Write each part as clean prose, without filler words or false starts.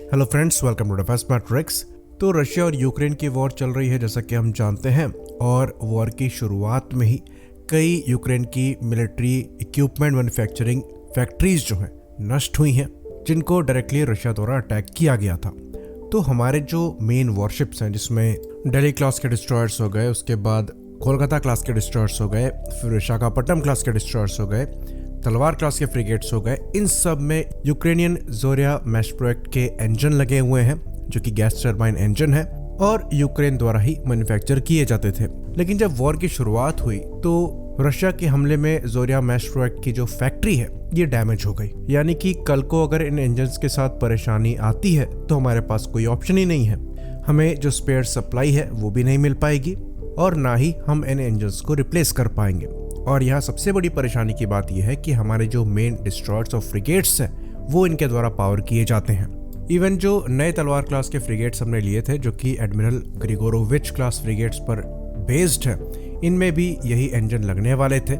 Hello friends, welcome to the first matrix. तो Russia और Ukraine की वॉर चल रही है जैसा कि हम जानते हैं, और वॉर की शुरुआत में ही कई यूक्रेन की मिलिट्री इक्विपमेंट मैन्युफैक्चरिंग फैक्ट्रीज जो हैं नष्ट हुई हैं, जिनको डायरेक्टली रशिया द्वारा अटैक किया गया था। तो हमारे जो मेन वॉरशिप्स हैं, जिसमें दिल्ली क्लास के डिस्ट्रॉयर्स हो गए, उसके बाद कोलकाता क्लास के डिस्ट्रॉयर्स हो गए, फिर विशाखापट्टनम क्लास के डिस्ट्रॉयर्स हो गए, तलवार क्लास के फ्रिगेट्स हो गए, इन सब में यूक्रेनियन जोरिया मैस्ट्रोएक्ट के इंजन लगे हुए हैं जो कि गैस टर्बाइन इंजन है और यूक्रेन द्वारा ही मैन्युफैक्चर किए जाते थे। लेकिन जब वॉर की शुरुआत हुई तो रशिया के हमले में जोरिया मैस्ट्रोएक्ट की जो फैक्ट्री है ये डैमेज हो गई। यानी कि कल को अगर इन इंजन्स के साथ परेशानी आती है तो हमारे पास कोई ऑप्शन ही नहीं है, हमें जो स्पेयर सप्लाई है वो भी नहीं मिल पाएगी और ना ही हम इन इंजन्स को रिप्लेस कर पाएंगे। और यहाँ सबसे बड़ी परेशानी की बात यह है कि हमारे जो मेन डिस्ट्रॉयर्स और फ्रिगेट्स हैं वो इनके द्वारा पावर किए जाते हैं। इवन जो नए तलवार क्लास के फ्रिगेट्स हमने लिए थे जो कि एडमिरल ग्रिगोरोविच क्लास फ्रिगेट्स पर बेस्ड है, इनमें भी यही इंजन लगने वाले थे।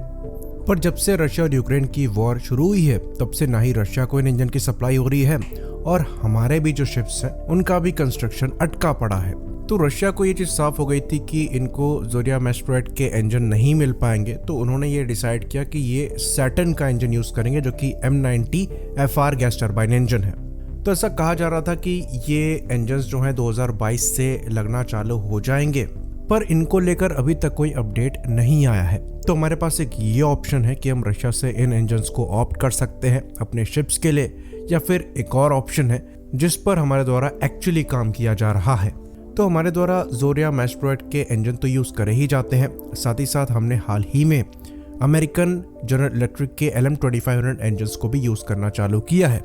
पर जब से रशिया और यूक्रेन की वॉर शुरू हुई है तब से ना ही रशिया को इन इंजन की सप्लाई हो रही है और हमारे भी जो शिप्स हैं उनका भी कंस्ट्रक्शन अटका पड़ा है। तो रशिया को ये चीज़ साफ हो गई थी कि इनको जोरिया मैस्ट्रोएक्ट के इंजन नहीं मिल पाएंगे, तो उन्होंने ये डिसाइड किया कि ये सैटर्न का इंजन यूज़ करेंगे जो कि M90 FR gas turbine engine है। तो ऐसा कहा जा रहा था कि ये इंजन्स जो हैं 2022 से लगना चालू हो जाएंगे, पर इनको लेकर अभी तक कोई अपडेट नहीं आया है। तो हमारे पास एक ये ऑप्शन है कि हम रशिया से इन इंजन्स को ऑप्ट कर सकते हैं अपने शिप्स के लिए, या फिर एक और ऑप्शन है जिस पर हमारे द्वारा एक्चुअली काम किया जा रहा है। तो हमारे द्वारा जोरिया मैस्ट्रोएक्ट के इंजन तो यूज़ करे ही जाते हैं, साथ ही साथ हमने हाल ही में अमेरिकन जनरल इलेक्ट्रिक के LM2500 इंजन्स को भी यूज़ करना चालू किया है।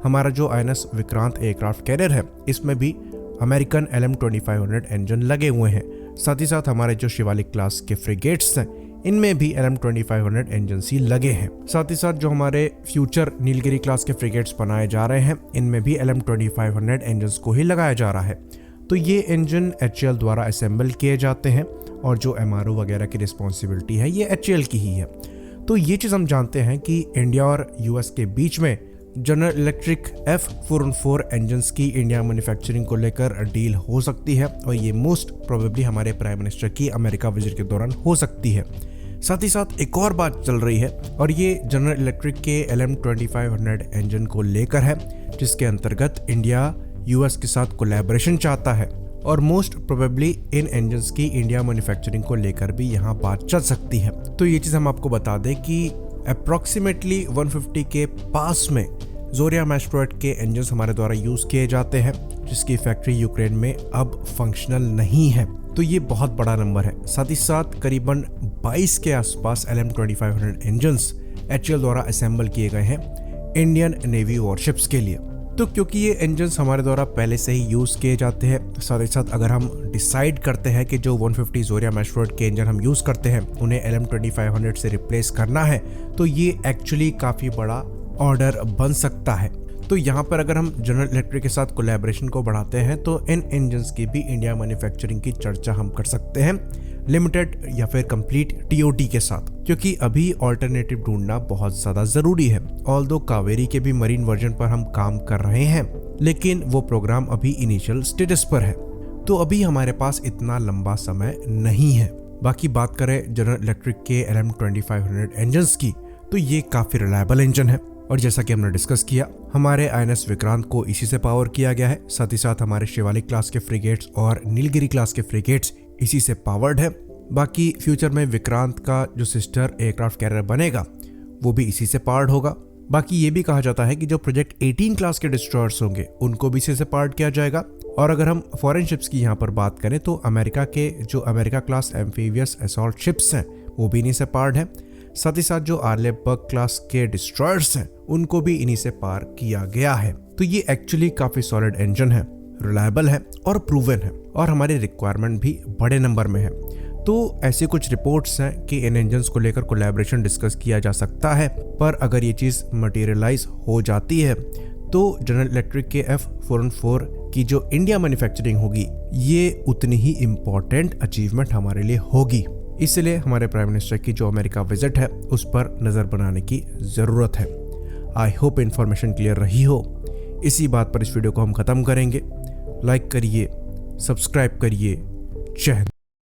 हमारा जो INS विक्रांत एयरक्राफ्ट कैरियर है इसमें भी अमेरिकन LM2500 इंजन लगे हुए हैं। साथ ही साथ हमारे जो शिवालिक क्लास के फ्रिगेट्स हैं इनमें भी LM2500 इंजन ही लगे हैं। साथ ही साथ जो हमारे फ्यूचर नीलगिरी क्लास के फ्रिगेट्स बनाए जा रहे हैं इनमें भी LM2500 इंजन को ही लगाया जा रहा है। तो ये इंजन HAL द्वारा असेंबल किए जाते हैं और जो MRO वगैरह की रिस्पॉन्सिबिलिटी है ये HAL की ही है। तो ये चीज़ हम जानते हैं कि इंडिया और US के बीच में जनरल इलेक्ट्रिक F414 इंजन्स की इंडिया मैन्युफैक्चरिंग को लेकर डील हो सकती है और ये मोस्ट प्रोबेबली हमारे प्राइम मिनिस्टर की अमेरिका विजिट के दौरान हो सकती है। साथ ही साथ एक और बात चल रही है और ये जनरल इलेक्ट्रिक के LM2500 इंजन को लेकर है, जिसके अंतर्गत इंडिया US के साथ कोलैबोरेशन चाहता है और मोस्ट प्रोबेबली इन इंजन्स की इंडिया मैन्युफैक्चरिंग को लेकर भी यहाँ बात चल सकती है। तो ये चीज़ हम आपको बता दें कि अप्रॉक्सीमेटली 150 के पास में जोरिया मैस्ट्रोएक्ट के इंजन्स हमारे द्वारा यूज़ किए जाते हैं, जिसकी फैक्ट्री यूक्रेन में अब फंक्शनल नहीं है। तो ये बहुत बड़ा नंबर है। साथ ही साथ करीबन 22 के आसपास LM2500 इंजन्स HAL द्वारा असेंबल किए गए हैं इंडियन नेवी वॉरशिप्स के लिए। तो क्योंकि ये इंजन्स हमारे द्वारा पहले से ही यूज़ किए जाते हैं, साथ ही साथ अगर हम डिसाइड करते हैं कि जो 150 जोरिया मैस्ट्रोएक्ट के इंजन हम यूज़ करते हैं उन्हें LM2500 से रिप्लेस करना है, तो ये एक्चुअली काफ़ी बड़ा ऑर्डर बन सकता है। तो यहाँ पर अगर हम जनरल इलेक्ट्रिक के साथ कोलैबोरेशन को बढ़ाते हैं तो इन इंजन्स की भी इंडिया मैन्युफैक्चरिंग की चर्चा हम कर सकते हैं लिमिटेड या फिर कंप्लीट TOT के साथ, क्योंकि अभी ऑल्टरनेटिव ढूंढना बहुत ज़्यादा ज़रूरी है। ऑल्दो कावेरी के भी मरीन वर्जन पर हम काम कर रहे हैं, लेकिन वो प्रोग्राम अभी इनिशियल स्टेटस पर है, तो अभी हमारे पास इतना लंबा समय नहीं है। बाकी बात करें जनरल इलेक्ट्रिक के LM2500 इंजन्स की, तो ये काफ़ी रिलायबल इंजन है और जैसा कि हमने डिस्कस किया हमारे INS विक्रांत को इसी से पावर किया गया है। साथ ही साथ हमारे शिवालिक क्लास के फ्रिगेट्स और नीलगिरी क्लास के फ्रिगेट्स इसी से पावर्ड है। बाकी फ्यूचर में विक्रांत का जो सिस्टर एयरक्राफ्ट कैरियर बनेगा वो भी इसी से पावर्ड होगा। बाकी ये भी कहा जाता है कि जो प्रोजेक्ट 18 क्लास के डिस्ट्रॉयर्स होंगे उनको भी इसी से पावर्ड किया जाएगा। और अगर हम फॉरेन शिप्स की यहाँ पर बात करें तो अमेरिका के जो America class amphibious assault ships हैं वो भी इन्हीं से पावर्ड है। साथ ही साथ जो आर्लेबर्ग क्लास के डिस्ट्रॉयर्स हैं उनको भी इन्हीं से पार किया गया है। तो ये एक्चुअली काफ़ी सॉलिड इंजन है, रिलायबल है और प्रूवन है और हमारी रिक्वायरमेंट भी बड़े नंबर में है। तो ऐसी कुछ रिपोर्ट्स हैं कि इन इंजन्स को लेकर कोलैबोरेशन डिस्कस किया जा सकता है, पर अगर ये चीज़ मटेरियलाइज हो जाती है तो जनरल इलेक्ट्रिक के F414 की जो इंडिया मैन्युफैक्चरिंग होगी ये उतनी ही इम्पोर्टेंट अचीवमेंट हमारे लिए होगी। इसलिए हमारे प्राइम मिनिस्टर की जो अमेरिका विजिट है उस पर नज़र बनाने की ज़रूरत है। आई होप इन्फॉर्मेशन क्लियर रही हो। इसी बात पर इस वीडियो को हम ख़त्म करेंगे। लाइक करिए, सब्सक्राइब करिए। जय हिंद।